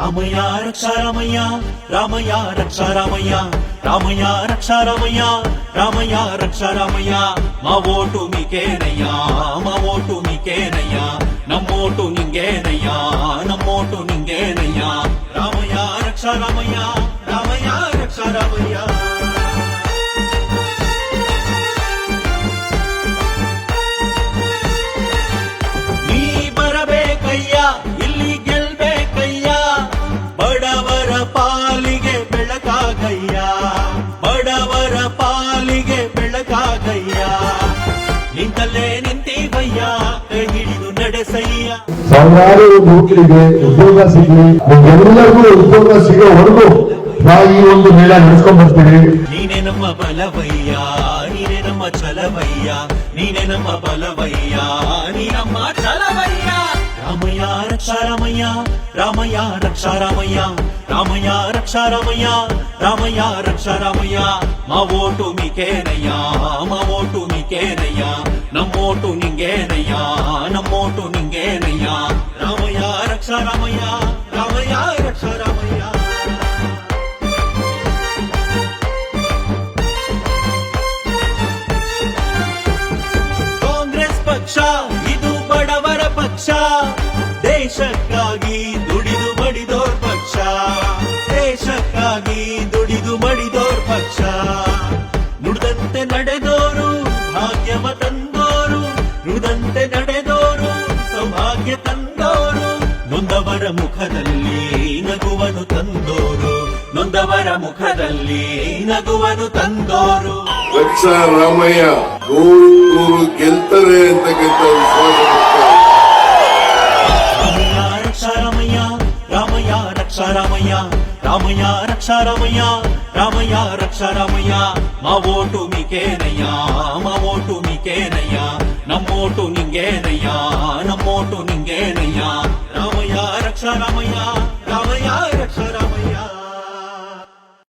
రామయ్య రక్ష రామయ్య రామయ్య రక్ష రామయ్య రామయ్య రక్ష రామయ్య రామయ్య రక్ష రామయ్య మా ఓటు మీకేనయ్యా మా ఓటు మీకేనయ్యా నమ్మోటు నింగేనయ్యా నమ్మోటు నింగేనయ్యా రామయ్య రక్ష రామయ్య రామయ్య రక్ష రామయ్య ನೀ ಬರಬೇಕಯ್ಯ ಇಲ್ಲಿ ಗೆಲ್ಬೇಕಯ್ಯ ಬಡವರ ಪಾಲಿಗೆ ಬೆಳಕಾಗಯ್ಯ ಬಡವರ ಪಾಲಿಗೆ ಬೆಳಕಾಗಯ್ಯ ನಿಂತಲ್ಲೇ ನಿಂತೀವಯ್ಯ ಕೈ ಹಿಡಿದು ನಡೆಸಯ್ಯ ಸಾವಿರಾರು ಯುವಕರಿಗೆ ಉದ್ಯೋಗ ಸಿಗಲಿ ಎಲ್ಲರಿಗೂ ಉದ್ಯೋಗ ಸಿಗೋವರೆಗೂ ನಾವು ಈ ಒಂದು ಮೇಳ ನಡೆಸ್ಕೊಂಡ್ ಬರ್ತೀವಿ. ನೀನೆ ನಮ್ಮ ಬಲವಯ್ಯ ನೀನೆ ನಮ್ಮ ಛಲವಯ್ಯ ನೀನೆ ನಮ್ಮ ಬಲವಯ್ಯ ನೀ ನಮ್ಮ ಛಲವಯ್ಯ ರಾಮಯ್ಯ ರಕ್ಷ ರಾಮಯ್ಯ ರಾಮಯ್ಯ ರಕ್ಷ ರಾಮಯ್ಯ ರಾಮಯ್ಯ ರಕ್ಷ ರಾಮಯ್ಯ ರಾಮಯ್ಯ ರಕ್ಷ ರಾಮಯ್ಯ మా ఓటు మీకేనయ్యా మా ఓటు మీకేనయ్యా నమ్మోటు నింగేనయ్యా నమ్మోటు నింగేనయ్యా రామయ్య రక్ష రామయ్య రామయ్య రక్ష రామయ్య ಕಾಂಗ್ರೆಸ್ ಪಕ್ಷ ಇದು ಬಡವರ ಪಕ್ಷ ದೇಶಕ್ಕಾಗಿ ದುಡಿದು ಮಡಿದೋರ್ ಪಕ್ಷ ದೇಶಕ್ಕಾಗಿ ದುಡಿದು ಮಡಿದೋರ್ ಪಕ್ಷ ನುಡಿದಂತೆ ನಡೆದೋರು ಭಾಗ್ಯವ ತಂದೋರು ನುಡಿದಂತೆ ನಡೆದೋರು ಸೌಭಾಗ್ಯ ತಂದೋರು ನೊಂದವರ ಮುಖದಲ್ಲಿ ನಗುವನು ತಂದೋರು ನೊಂದವರ ಮುಖದಲ್ಲಿ ನಗುವನು ತಂದೋರು ರಕ್ಷ ರಾಮಯ್ಯ 100 ಗೆಲ್ತಾರೆ ಅಂತಕ್ಕಂಥ ರಾಮಯ್ಯ ರಕ್ಷ ರಾಮಯ್ಯ ರಾಮಯ್ಯ ರಕ್ಷ ರಾಮಯ್ಯ ರಾಮಯ್ಯ ರಕ್ಷ ರಾಮಯ್ಯ ರಾಮಯ್ಯ ರಕ್ಷ ರಾಮಯ್ಯ మా ఓటు మీకేనయ్యా మా ఓటు మీకేనయ్యా నమ్మోటు నింగేనయ్యా నమ్మోటు